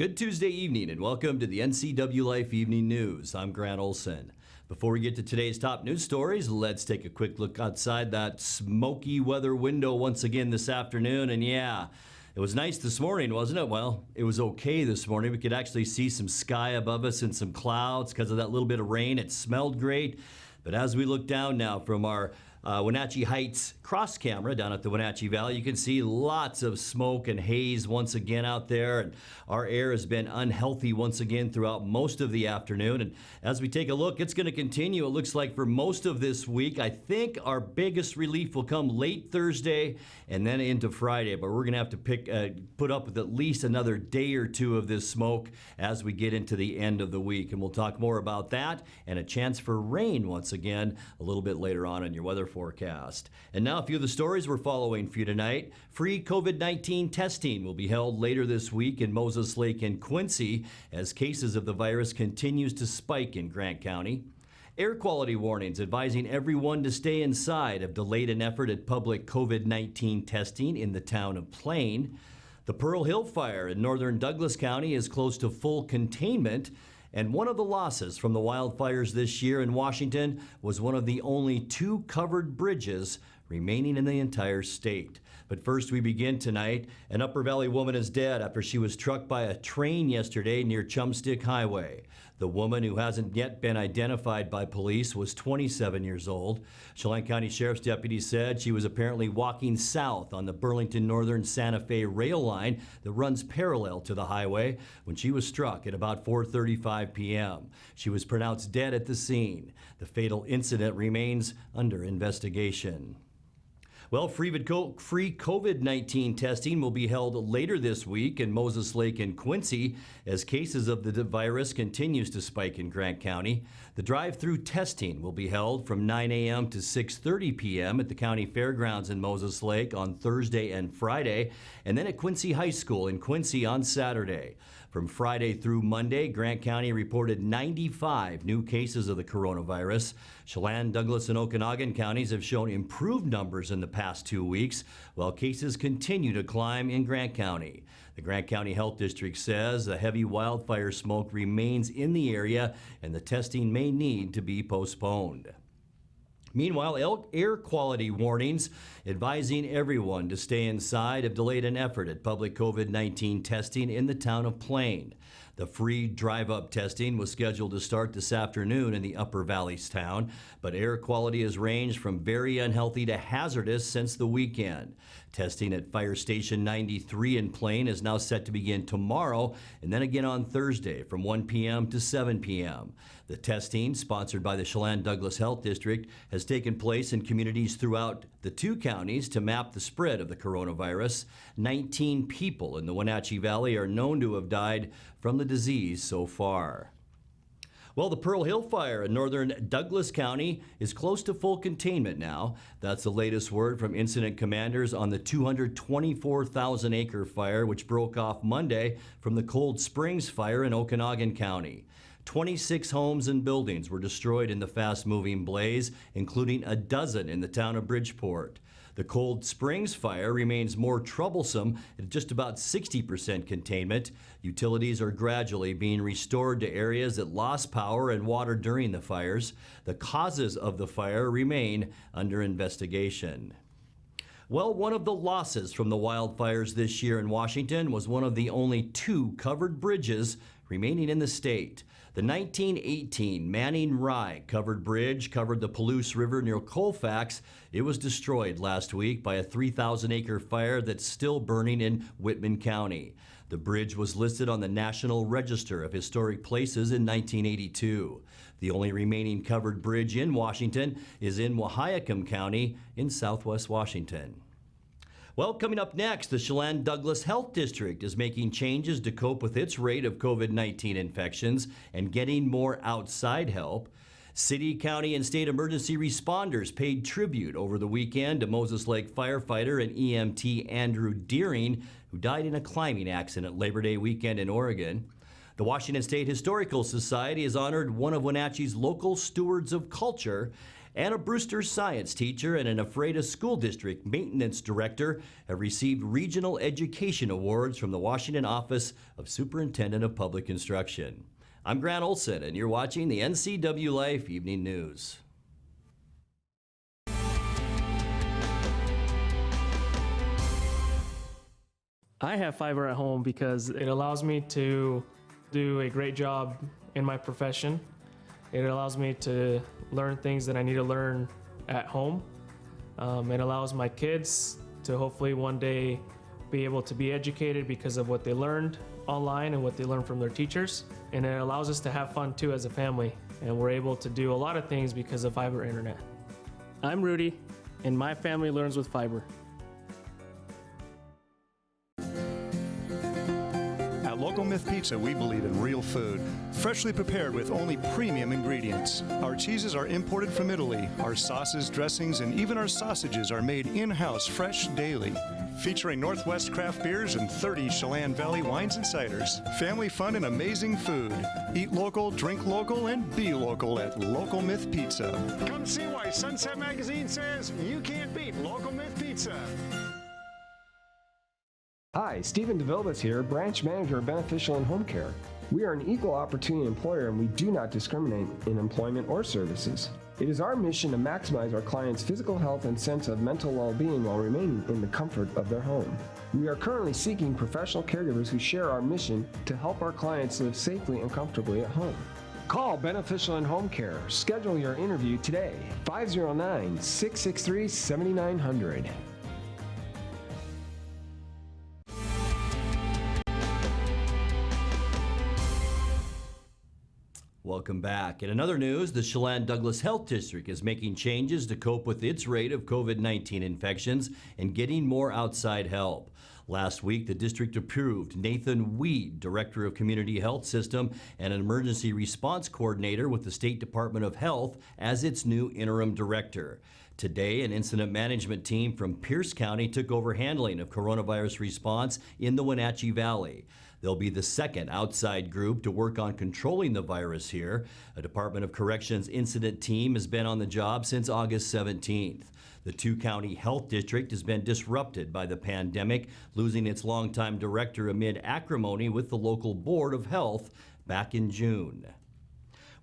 Good Tuesday evening and welcome to the NCWLIFE Evening News. I'm Grant Olson. Before we get to today's top news stories, let's take a quick look outside that smoky weather window once again this afternoon. And yeah, it was nice this morning, wasn't it? Well, it was okay this morning. We could actually see some sky above us and some clouds because of that little bit of rain. It smelled great. But as we look down now from our Wenatchee Heights cross camera down at the Wenatchee Valley, you can see lots of smoke and haze once again out there. And our air has been unhealthy once again throughout most of the afternoon. And as we take a look, it's going to continue. It looks like for most of this week. I think our biggest relief will come late Thursday and then into Friday. But we're going to have to put up with at least another day or two of this smoke as we get into the end of the week. And we'll talk more about that and a chance for rain once again a little bit later on in your weather forecast. And now a few of the stories we're following for you tonight. Free COVID-19 testing will be held later this week in Moses Lake and Quincy as cases of the virus continues to spike in Grant County. Air quality warnings advising everyone to stay inside have delayed an effort at public COVID-19 testing in the town of Plain. The Pearl Hill Fire in northern Douglas County is close to full containment. And one of the losses from the wildfires this year in Washington was one of the only two covered bridges remaining in the entire state. But first we begin tonight. An Upper Valley woman is dead after she was struck by a train yesterday near Chumstick Highway. The woman, who hasn't yet been identified by police, was 27 years old. Chelan County Sheriff's deputies said she was apparently walking south on the Burlington Northern Santa Fe rail line that runs parallel to the highway when she was struck at about 4:35 p.m. She was pronounced dead at the scene. The fatal incident remains under investigation. Well, free COVID-19 testing will be held later this week in Moses Lake and Quincy as cases of the virus continues to spike in Grant County. The drive-through testing will be held from 9 a.m. to 6:30 p.m. at the county fairgrounds in Moses Lake on Thursday and Friday, and then at Quincy High School in Quincy on Saturday. From Friday through Monday, Grant County reported 95 new cases of the coronavirus. Chelan, Douglas, and Okanagan counties have shown improved numbers in the past 2 weeks, while cases continue to climb in Grant County. The Grant County Health District says the heavy wildfire smoke remains in the area and the testing may need to be postponed. Meanwhile, air quality warnings advising everyone to stay inside have delayed an effort at public COVID-19 testing in the town of Plain. The free drive-up testing was scheduled to start this afternoon in the Upper Valley's town, but air quality has ranged from very unhealthy to hazardous since the weekend. Testing at Fire Station 93 in Plain is now set to begin tomorrow and then again on Thursday from 1 p.m. to 7 p.m. The testing, sponsored by the Chelan Douglas Health District, has taken place in communities throughout the two counties to map the spread of the coronavirus. 19 people in the Wenatchee Valley are known to have died from the disease so far. Well, the Pearl Hill Fire in northern Douglas County is close to full containment now. That's the latest word from incident commanders on the 224,000-acre fire, which broke off Monday from the Cold Springs Fire in Okanagan County. 26 homes and buildings were destroyed in the fast-moving blaze, including a dozen in the town of Bridgeport. The Cold Springs Fire remains more troublesome at just about 60% containment. Utilities are gradually being restored to areas that lost power and water during the fires. The causes of the fire remain under investigation. Well, one of the losses from the wildfires this year in Washington was one of the only two covered bridges remaining in the state. The 1918 Manning Rye covered bridge covered the Palouse River near Colfax. It was destroyed last week by a 3,000-acre fire that's still burning in Whitman County. The bridge was listed on the National Register of Historic Places in 1982. The only remaining covered bridge in Washington is in Wahkiakum County in southwest Washington. Well, coming up next, the Chelan Douglas Health District is making changes to cope with its rate of COVID-19 infections and getting more outside help. City, county, and state emergency responders paid tribute over the weekend to Moses Lake firefighter and EMT Andrew Deering, who died in a climbing accident Labor Day weekend in Oregon. The Washington State Historical Society has honored one of Wenatchee's local stewards of culture, And a Brewster science teacher and an Ephrata School District maintenance director have received regional education awards from the Washington Office of Superintendent of Public Instruction. I'm Grant Olson, and you're watching the NCWLIFE Evening News. I have fiber at home because it allows me to do a great job in my profession. It allows me to learn things that I need to learn at home. It allows my kids to hopefully one day be able to be educated because of what they learned online and what they learned from their teachers. And it allows us to have fun too as a family. And we're able to do a lot of things because of fiber internet. I'm Rudy, and my family learns with fiber. Local Myth Pizza, we believe in real food, freshly prepared with only premium ingredients. Our cheeses are imported from Italy. Our sauces, dressings, and even our sausages are made in-house fresh daily. Featuring Northwest craft beers and 30 Chelan Valley wines and ciders. Family fun and amazing food. Eat local, drink local, and be local at Local Myth Pizza. Come see why Sunset Magazine says you can't beat Local Myth Pizza. Hi, Stephen DeVilbiss here, Branch Manager of Beneficial and Home Care. We are an equal opportunity employer and we do not discriminate in employment or services. It is our mission to maximize our clients' physical health and sense of mental well-being while remaining in the comfort of their home. We are currently seeking professional caregivers who share our mission to help our clients live safely and comfortably at home. Call Beneficial and Home Care. Schedule your interview today. 509-663-7900. Welcome back. In another news, the Chelan Douglas Health District is making changes to cope with its rate of COVID-19 infections and getting more outside help. Last week, the district approved Nathan Weed, Director of Community Health System and an Emergency Response Coordinator with the State Department of Health, as its new interim director. Today, an incident management team from Pierce County took over handling of coronavirus response in the Wenatchee Valley. They'll be the second outside group to work on controlling the virus here. A Department of Corrections incident team has been on the job since August 17th. The two-county health district has been disrupted by the pandemic, losing its longtime director amid acrimony with the local Board of Health back in June.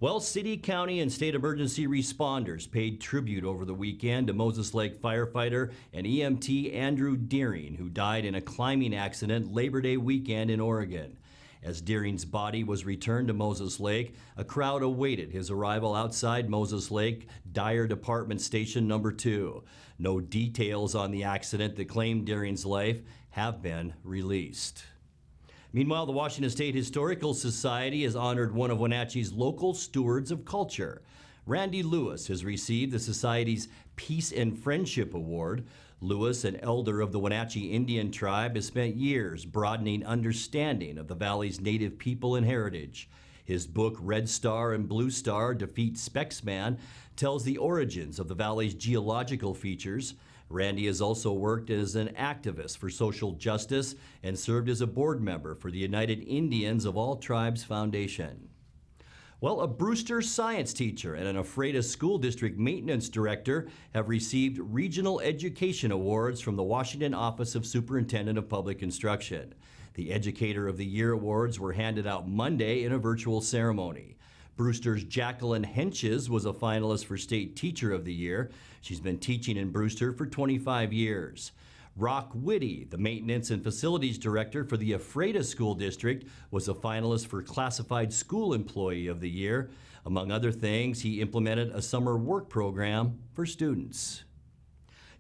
Well, city, county, and state emergency responders paid tribute over the weekend to Moses Lake firefighter and EMT Andrew Deering, who died in a climbing accident Labor Day weekend in Oregon. As Deering's body was returned to Moses Lake, a crowd awaited his arrival outside Moses Lake Dyer Department Station Number 2. No details on the accident that claimed Deering's life have been released. Meanwhile, the Washington State Historical Society has honored one of Wenatchee's local stewards of culture. Randy Lewis has received the Society's Peace and Friendship Award. Lewis, an elder of the Wenatchee Indian tribe, has spent years broadening understanding of the valley's native people and heritage. His book, Red Star and Blue Star Defeat Spexman, tells the origins of the valley's geological features. Randy has also worked as an activist for social justice and served as a board member for the United Indians of All Tribes Foundation. Well, a Brewster science teacher and an Ephrata School District maintenance director have received regional education awards from the Washington Office of Superintendent of Public Instruction. The Educator of the Year awards were handed out Monday in a virtual ceremony. Brewster's Jacqueline Henches was a finalist for State Teacher of the Year. She's been teaching in Brewster for 25 years. Rock Whitty, the Maintenance and Facilities Director for the Ephrata School District, was a finalist for Classified School Employee of the Year. Among other things, he implemented a summer work program for students.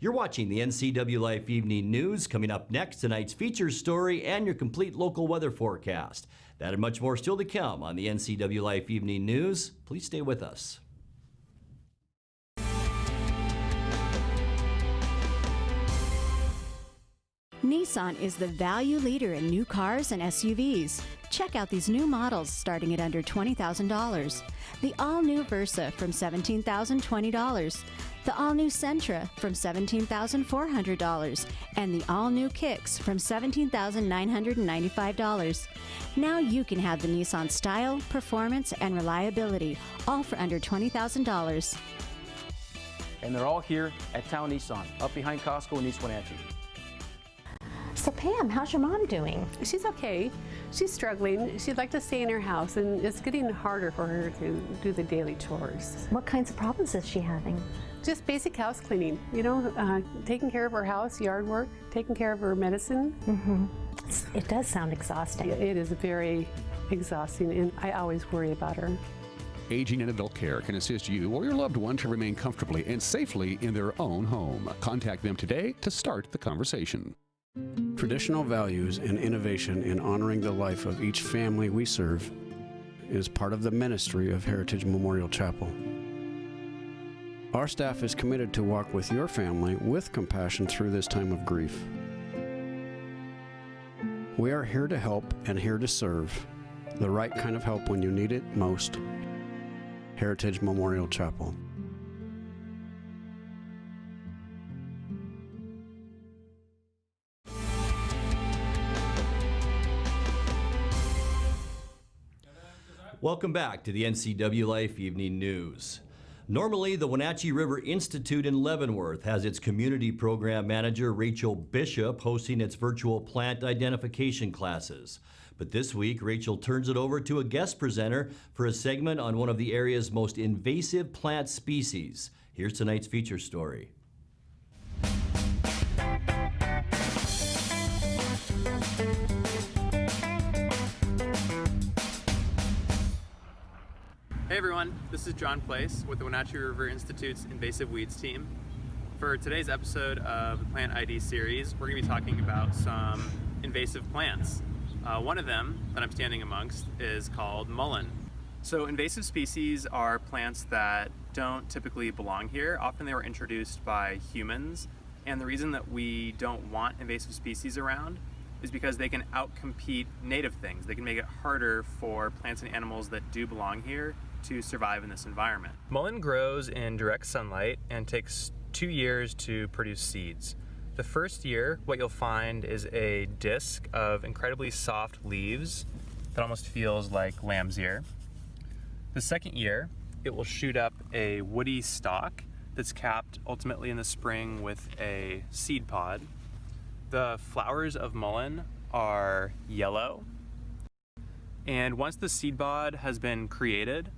You're watching the NCWLIFE Evening News. Coming up next, tonight's feature story and your complete local weather forecast. That and much more still to come on the NCWLIFE Evening News. Please stay with us. Nissan is the value leader in new cars and SUVs. Check out these new models starting at under $20,000. The all-new Versa from $17,020. The all-new Sentra from $17,400. And the all-new Kicks from $17,995. Now you can have the Nissan style, performance, and reliability, all for under $20,000. and they're all here at Town Nissan, up behind Costco in East Wenatchee. So Pam, how's your mom doing? She's okay. She's struggling. She'd like to stay in her house, and it's getting harder for her to do the daily chores. What kinds of problems is she having? Just basic house cleaning, you know, taking care of her house, yard work, taking care of her medicine. It does sound exhausting. It is very exhausting, and I always worry about her. Aging in Adult Care can assist you or your loved one to remain comfortably and safely in their own home. Contact them today to start the conversation. Traditional values and innovation in honoring the life of each family we serve is part of the ministry of Heritage Memorial Chapel. Our staff is committed to walk with your family with compassion through this time of grief. We are here to help and here to serve, the right kind of help when you need it most. Heritage Memorial Chapel. Welcome back to the NCWLIFE Evening News. Normally, the Wenatchee River Institute in Leavenworth has its community program manager, Rachel Bishop, hosting its virtual plant identification classes. But this week, Rachel turns it over to a guest presenter for a segment on one of the area's most invasive plant species. Here's tonight's feature story. Hey everyone, this is John Place with the Wenatchee River Institute's Invasive Weeds team. For today's episode of the Plant ID series, we're going to be talking about some invasive plants. One of them that I'm standing amongst is called mullein. So invasive species are plants that don't typically belong here. Often they were introduced by humans, and the reason that we don't want invasive species around is because they can outcompete native things. They can make it harder for plants and animals that do belong here to survive in this environment. Mullein grows in direct sunlight and takes 2 years to produce seeds. The first year, what you'll find is a disc of incredibly soft leaves that almost feels like lamb's ear. The second year, it will shoot up a woody stalk that's capped ultimately in the spring with a seed pod. The flowers of mullein are yellow, and once the seed pod has been created,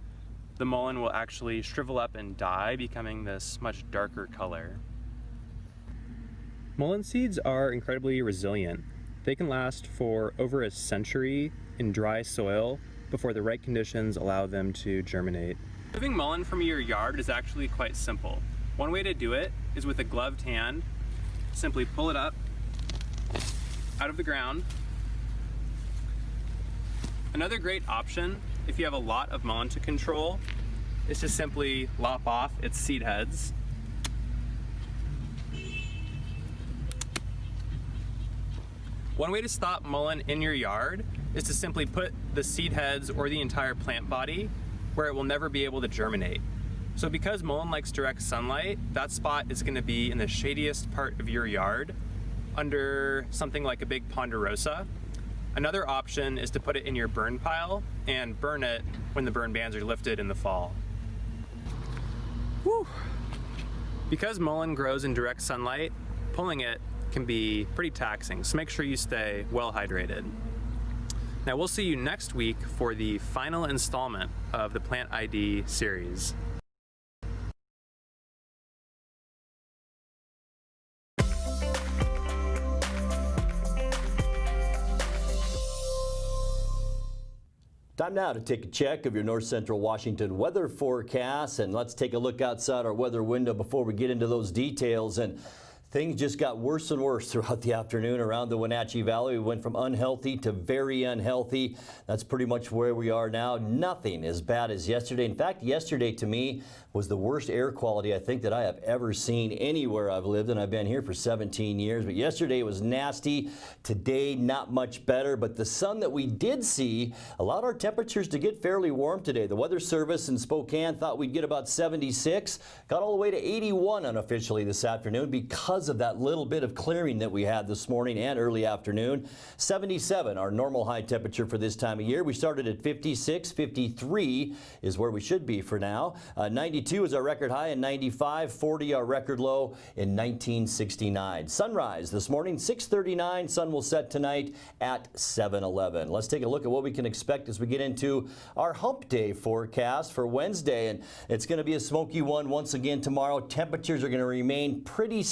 the mullein will actually shrivel up and die, becoming this much darker color. Mullein seeds are incredibly resilient. They can last for over a century in dry soil before the right conditions allow them to germinate. Removing mullein from your yard is actually quite simple. One way to do it is with a gloved hand. Simply pull it up out of the ground. Another great option, if you have a lot of mullein to control, is to simply lop off its seed heads. One way to stop mullein in your yard is to simply put the seed heads or the entire plant body where it will never be able to germinate. So because mullein likes direct sunlight, that spot is going to be in the shadiest part of your yard under something like a big ponderosa. Another option is to put it in your burn pile and burn it when the burn bans are lifted in the fall. Whew. Because mullein grows in direct sunlight, pulling it can be pretty taxing, so make sure you stay well hydrated. Now we'll see you next week for the final installment of the Plant ID series. Time now to take a check of your north central Washington weather forecast, and let's take a look outside our weather window before we get into those details. And things just got worse and worse throughout the afternoon around the Wenatchee Valley. We went from unhealthy to very unhealthy. That's pretty much where we are now. Nothing as bad as yesterday. In fact, yesterday to me was the worst air quality I think that I have ever seen anywhere I've lived, and I've been here for 17 years. But yesterday was nasty. Today, not much better. But the sun that we did see allowed our temperatures to get fairly warm today. The Weather Service in Spokane thought we'd get about 76. Got all the way to 81 unofficially this afternoon because because of that little bit of clearing that we had this morning and early afternoon. 77, our normal high temperature for this time of year. We started at 56, 53 is where we should be for now. 92 is our record high, and 95, 40 our record low in 1969. Sunrise this morning, 6:39. Sun will set tonight at 7:11. Let's take a look at what we can expect as we get into our hump day forecast for Wednesday, and it's going to be a smoky one once again tomorrow. Temperatures are going to remain pretty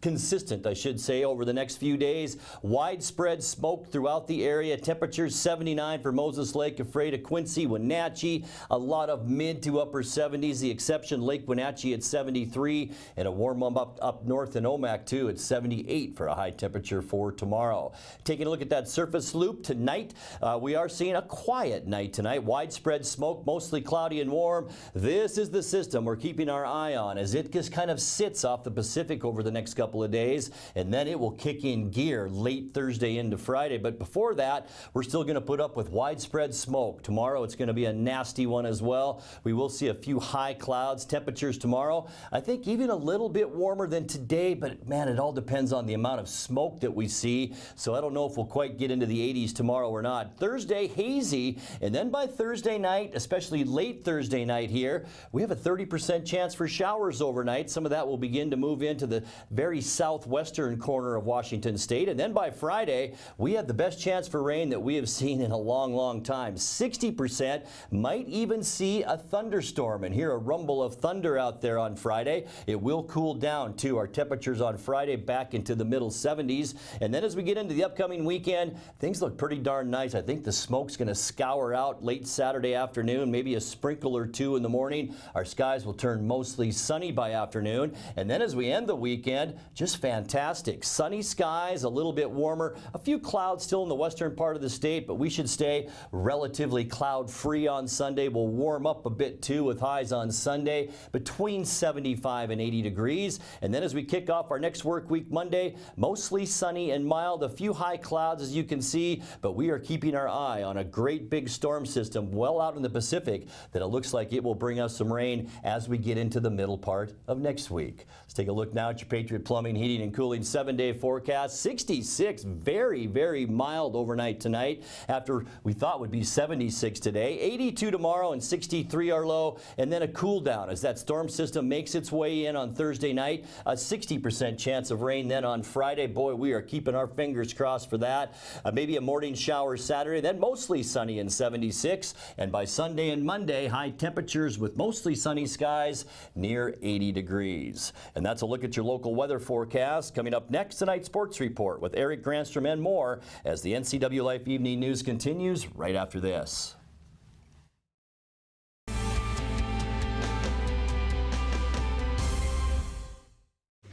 consistent, I should say, over the next few days. Widespread smoke throughout the area. Temperatures 79 for Moses Lake, Ephrata, Quincy, Wenatchee. A lot of mid to upper 70s. The exception, Lake Wenatchee at 73, and a warm up north in Omak too at 78 for a high temperature for tomorrow. Taking a look at that surface loop tonight, we are seeing a quiet night tonight. Widespread smoke, mostly cloudy and warm. This is the system we're keeping our eye on as it just kind of sits off the Pacific over the next couple of days, and then it will kick in gear late Thursday into Friday. But before that, we're still going to put up with widespread smoke. Tomorrow it's going to be a nasty one as well. We will see a few high clouds. Temperatures tomorrow, I think even a little bit warmer than today, but man, it all depends on the amount of smoke that we see. So I don't know if we'll quite get into the 80s tomorrow or not. Thursday, hazy, and then by Thursday night, especially late Thursday night here, we have a 30% chance for showers overnight. Some of that will begin to move into the very southwestern corner of Washington State. And then by Friday, we have the best chance for rain that we have seen in a long, long time. 60%, might even see a thunderstorm and hear a rumble of thunder out there on Friday. It will cool down too. Our temperatures on Friday back into the middle 70s. And then as we get into the upcoming weekend, things look pretty darn nice. I think the smoke's going to scour out late Saturday afternoon, maybe a sprinkle or two in the morning. Our skies will turn mostly sunny by afternoon. And then as we end the weekend, just fantastic. Sunny skies, a little bit warmer, a few clouds still in the western part of the state, but we should stay relatively cloud-free on Sunday. We'll warm up a bit too with highs on Sunday between 75 and 80 degrees. And then as we kick off our next work week Monday, mostly sunny and mild, a few high clouds as you can see, but we are keeping our eye on a great big storm system well out in the Pacific that it looks like it will bring us some rain as we get into the middle part of next week. Let's take a look now at your Patriot Plumbing, Heating and Cooling 7-day forecast. 66, very, very mild overnight tonight after we thought would be 76 today. 82 tomorrow and 63 our low, and then a cool down as that storm system makes its way in on Thursday night. A 60% chance of rain then on Friday. Boy, we are keeping our fingers crossed for that. Maybe a morning shower Saturday, then mostly sunny and 76. And by Sunday and Monday, high temperatures with mostly sunny skies near 80 degrees. And that's a look at your local weather forecast. Coming up next, tonight's sports report with Eric Granstrom and more as the NCWLIFE Evening News continues right after this.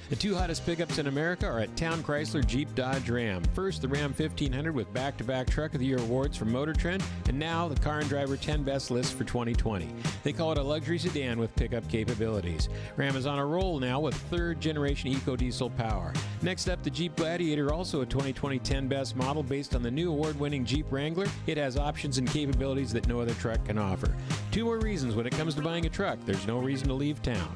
The two hottest pickups in America are at Town Chrysler Jeep Dodge Ram. First, the Ram 1500 with back-to-back Truck of the Year awards from Motor Trend, and now the Car and Driver 10 Best list for 2020. They call it a luxury sedan with pickup capabilities. Ram is on a roll now with third-generation eco-diesel power. Next up, the Jeep Gladiator, also a 2020 10 Best model based on the new award-winning Jeep Wrangler. It has options and capabilities that no other truck can offer. Two more reasons when it comes to buying a truck: there's no reason to leave town.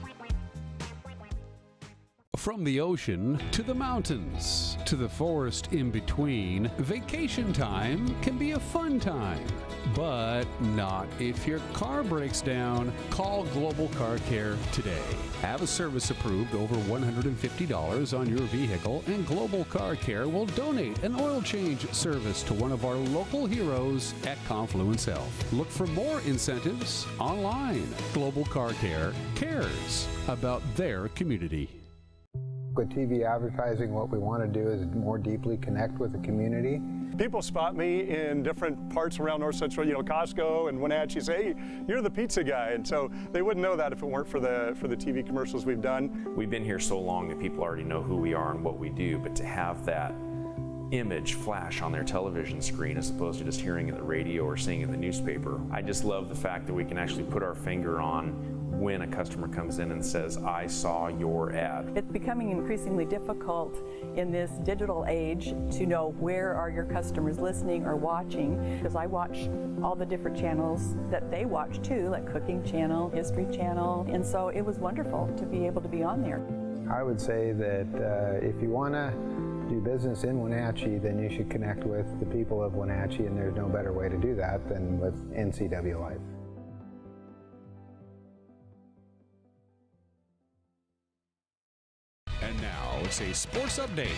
From the ocean to the mountains to the forest in between, vacation time can be a fun time. But not if your car breaks down. Call Global Car Care today. Have a service approved over $150 on your vehicle, and Global Car Care will donate an oil change service to one of our local heroes at Confluence Health. Look for more incentives online. Global Car Care cares about their community. With TV advertising, what we want to do is more deeply connect with the community. People spot me in different parts around North Central, Costco and Wenatchee, say, hey, you're the pizza guy. And so they wouldn't know that if it weren't for the TV commercials we've done. We've been here so long that people already know who we are and what we do, but to have that image flash on their television screen as opposed to just hearing it in the radio or seeing it in the newspaper, I just love the fact that we can actually put our finger on when a customer comes in and says, I saw your ad. It's becoming increasingly difficult in this digital age to know where are your customers listening or watching, because I watch all the different channels that they watch too, like Cooking Channel, History Channel, and so it was wonderful to be able to be on there. I would say that if you want to do business in Wenatchee, then you should connect with the people of Wenatchee, and there's no better way to do that than with NCWLIFE. And now it's a sports update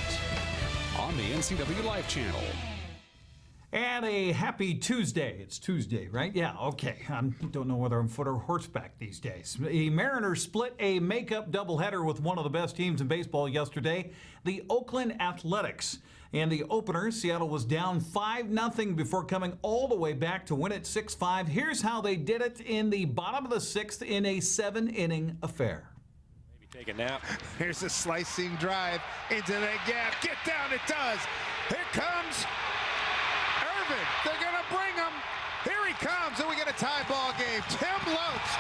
on the NCWLIFE channel. And a happy Tuesday. It's Tuesday, right? Yeah, okay. I don't know whether I'm foot or horseback these days. The Mariners split a makeup doubleheader with one of the best teams in baseball yesterday, the Oakland Athletics. In the opener, Seattle was down 5-0 before coming all the way back to win it 6-5. Here's how they did it in the bottom of the sixth in a 7-inning affair. Take a nap. Here's a slicing drive into the gap. Get down, it does. Here comes Irvin. They're going to bring him. Here he comes, and we get a tie ball game. Tim Lopes,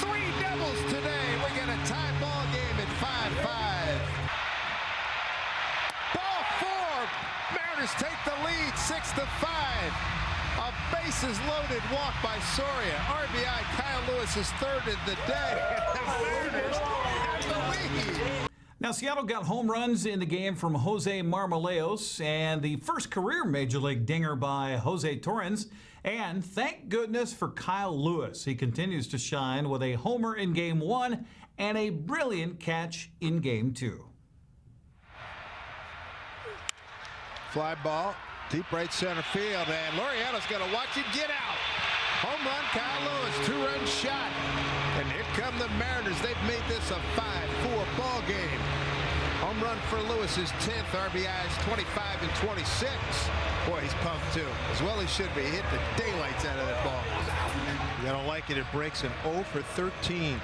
3 doubles today. We get a tie ball game at 5-5. Ball 4. Mariners take the lead, 6-5. A bases loaded walk by Soria. RBI, Kyle Lewis is third in the day. The Mariners have the lead. Now, Seattle got home runs in the game from Jose Marmoleos and the first career Major League dinger by Jose Torrens. And thank goodness for Kyle Lewis. He continues to shine with a homer in Game 1 and a brilliant catch in Game 2. Fly ball, deep right center field, and Laureano's going to watch it get out. Home run, Kyle Lewis, 2-run shot. And here come the Mariners. They've made this a 5-4 ball game. Home run for Lewis, his 10th. RBIs 25 and 26. Boy, he's pumped too. As well he should be. He hit the daylights out of that ball. You don't like it. It breaks an 0 for 13.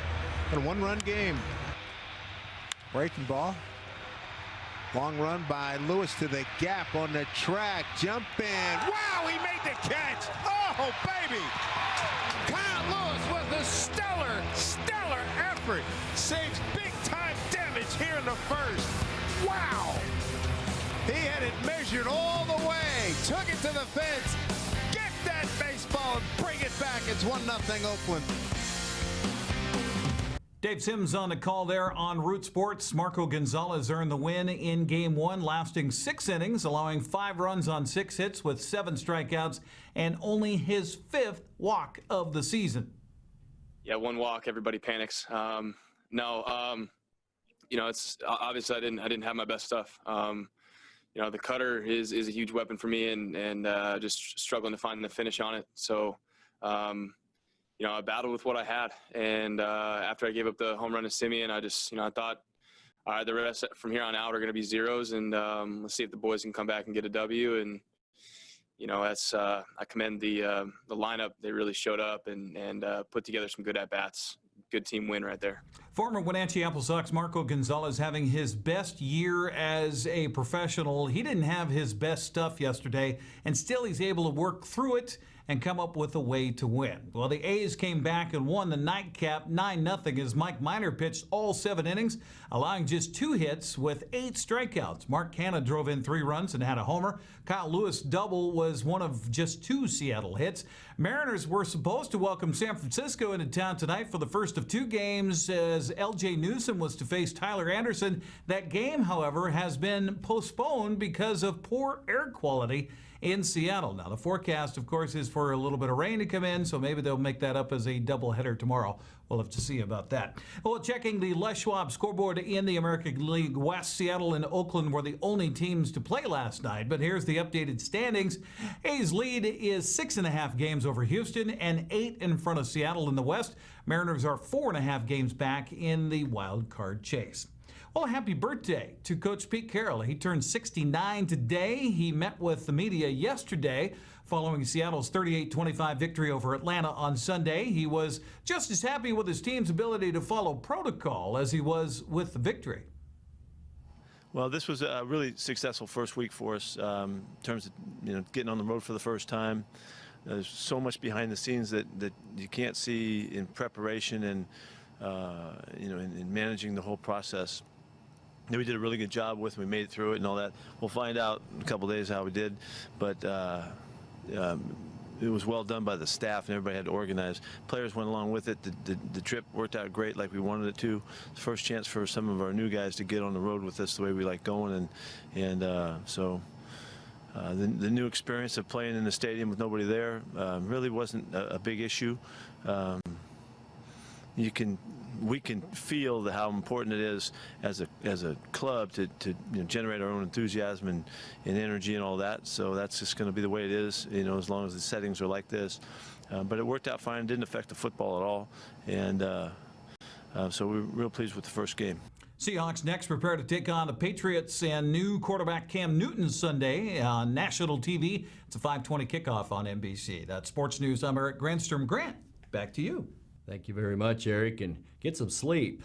And a 1-run game. Breaking ball. Long run by Lewis to the gap on the track. Jump in. Wow, he made the catch. Oh, baby. Kyle Lewis with a stellar effort. Saves big-time damage here in the first. Wow. He had it measured all the way. Took it to the fence. Get that baseball and bring it back. It's 1-0 Oakland. Dave Sims on the call there on Root Sports. Marco Gonzalez earned the win in Game 1, lasting 6 innings, allowing 5 runs on 6 hits with 7 strikeouts, and only his 5th walk of the season. Yeah, 1 walk, everybody panics. It's obviously I didn't have my best stuff. The cutter is a huge weapon for me, and just struggling to find the finish on it. So. I battled with what I had, and after I gave up the home run to Simeon, I thought, all right, the rest from here on out are going to be zeros, and let's see if the boys can come back and get a W. And I commend the lineup. They really showed up and put together some good at bats. Good team win right there. Former Wenatchee Apple Sox Marco Gonzalez having his best year as a professional. He didn't have his best stuff yesterday, and still he's able to work through it and come up with a way to win. Well, the A's came back and won the nightcap 9-0 as Mike Minor pitched all 7 innings, allowing just 2 hits with 8 strikeouts. Mark Canha drove in 3 runs and had a homer. Kyle Lewis' double was one of just 2 Seattle hits. Mariners were supposed to welcome San Francisco into town tonight for the first of 2 games as L.J. Newsome was to face Tyler Anderson. That game, however, has been postponed because of poor air quality in Seattle. Now, the forecast, of course, is for a little bit of rain to come in, so maybe they'll make that up as a doubleheader tomorrow. We'll have to see about that. Well, checking the Les Schwab scoreboard in the American League West, Seattle and Oakland were the only teams to play last night, but here's the updated standings. A's lead is 6.5 games over Houston and 8 in front of Seattle in the West. Mariners are 4.5 games back in the wild card chase. Well, happy birthday to Coach Pete Carroll. He turned 69 today. He met with the media yesterday following Seattle's 38-25 victory over Atlanta on Sunday. He was just as happy with his team's ability to follow protocol as he was with the victory. Well, this was a really successful first week for us in terms of getting on the road for the first time. There's so much behind the scenes that you can't see in preparation and in managing the whole process. We did a really good job with. We made it through it and all that. We'll find out in a couple of days how we did, but it was well done by the staff, and everybody had to organize. Players went along with it. The trip worked out great like we wanted it to. First chance for some of our new guys to get on the road with us the way we like going, so the new experience of playing in the stadium with nobody there really wasn't a big issue. We can feel how important it is as a club to generate our own enthusiasm and energy and all that. So that's just going to be the way it is, as long as the settings are like this. But it worked out fine. Didn't affect the football at all, and so we're real pleased with the first game. Seahawks next prepare to take on the Patriots and new quarterback Cam Newton Sunday on national TV. It's a 5:20 kickoff on NBC. That's Sports News. I'm Eric Grandstrom. Grant, back to you. Thank you very much, Eric, and get some sleep.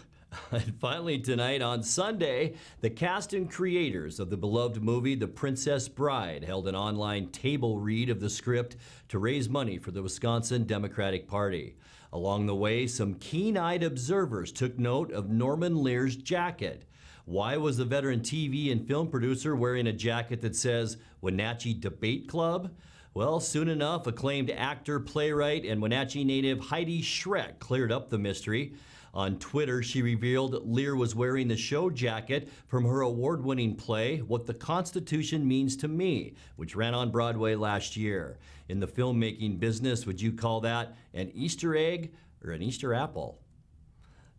And finally tonight on Sunday, the cast and creators of the beloved movie The Princess Bride held an online table read of the script to raise money for the Wisconsin Democratic Party. Along the way, some keen-eyed observers took note of Norman Lear's jacket. Why was the veteran TV and film producer wearing a jacket that says Wenatchee Debate Club? Well, soon enough, acclaimed actor, playwright, and Wenatchee native Heidi Schreck cleared up the mystery. On Twitter, she revealed Lear was wearing the show jacket from her award-winning play, What the Constitution Means to Me, which ran on Broadway last year. In the filmmaking business, would you call that an Easter egg or an Easter apple?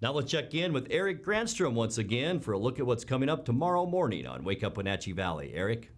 Now let's check in with Eric Grandstrom once again for a look at what's coming up tomorrow morning on Wake Up Wenatchee Valley. Eric?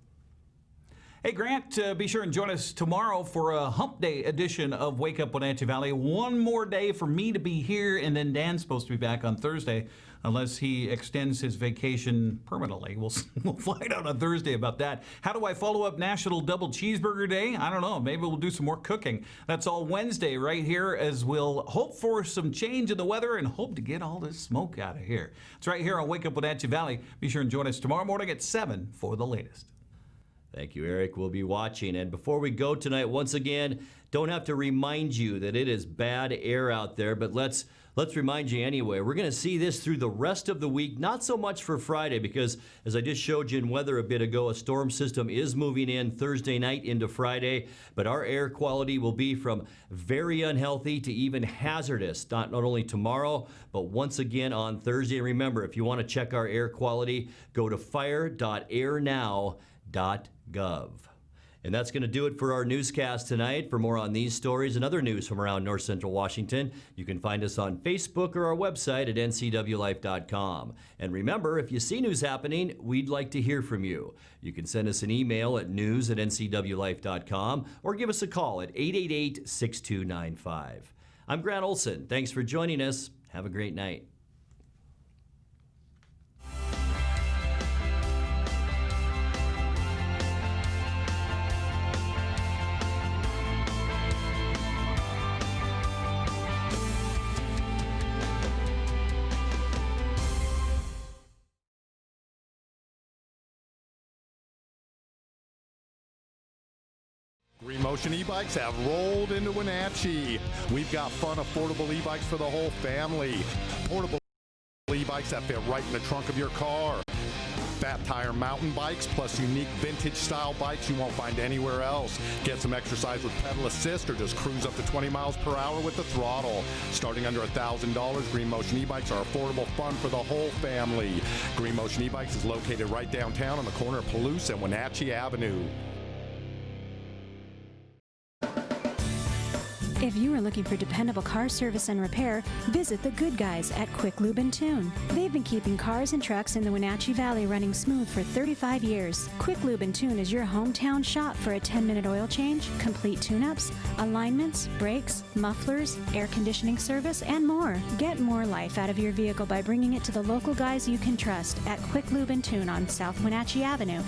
Hey, Grant, be sure and join us tomorrow for a Hump Day edition of Wake Up Wenatchee Valley. One more day for me to be here, and then Dan's supposed to be back on Thursday, unless he extends his vacation permanently. We'll find out on Thursday about that. How do I follow up National Double Cheeseburger Day? I don't know. Maybe we'll do some more cooking. That's all Wednesday right here, as we'll hope for some change in the weather and hope to get all this smoke out of here. It's right here on Wake Up Wenatchee Valley. Be sure and join us tomorrow morning at 7 for the latest. Thank you, Eric. We'll be watching. And before we go tonight, once again, don't have to remind you that it is bad air out there, but let's remind you anyway. We're going to see this through the rest of the week, not so much for Friday, because as I just showed you in weather a bit ago, a storm system is moving in Thursday night into Friday, but our air quality will be from very unhealthy to even hazardous, not only tomorrow, but once again on Thursday. And remember, if you want to check our air quality, go to fire.airnow.gov. And that's going to do it for our newscast tonight. For more on these stories and other news from around North Central Washington, you can find us on Facebook or our website at ncwlife.com. And remember, if you see news happening, we'd like to hear from you. You can send us an email at news@ncwlife.com or give us a call at 888-6295. I'm Grant Olson. Thanks for joining us. Have a great night. Green Motion e-bikes have rolled into Wenatchee. We've got fun, affordable e-bikes for the whole family. Portable e-bikes that fit right in the trunk of your car. Fat tire mountain bikes plus unique vintage style bikes you won't find anywhere else. Get some exercise with pedal assist or just cruise up to 20 miles per hour with the throttle. Starting under $1,000, Green Motion e-bikes are affordable fun for the whole family. Green Motion e-bikes is located right downtown on the corner of Palouse and Wenatchee Avenue. If you are looking for dependable car service and repair, visit the good guys at Quick Lube and Tune. They've been keeping cars and trucks in the Wenatchee Valley running smooth for 35 years. Quick Lube and Tune is your hometown shop for a 10-minute oil change, complete tune-ups, alignments, brakes, mufflers, air conditioning service, and more. Get more life out of your vehicle by bringing it to the local guys you can trust at Quick Lube and Tune on South Wenatchee Avenue.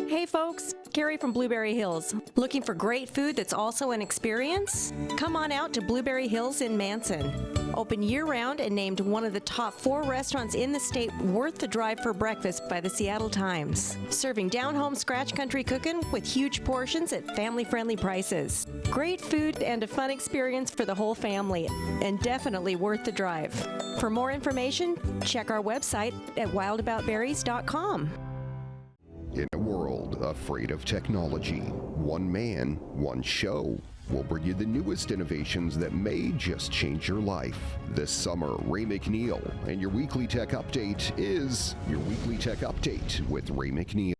Hey folks, Carrie from Blueberry Hills. Looking for great food that's also an experience? Come on out to Blueberry Hills in Manson. Open year-round and named one of the top 4 restaurants in the state worth the drive for breakfast by the Seattle Times. Serving down-home scratch country cooking with huge portions at family-friendly prices. Great food and a fun experience for the whole family, and definitely worth the drive. For more information, check our website at wildaboutberries.com. In a world afraid of technology, one man, one show will bring you the newest innovations that may just change your life. This summer, Ray McNeil and your Weekly Tech Update is your Weekly Tech Update with Ray McNeil.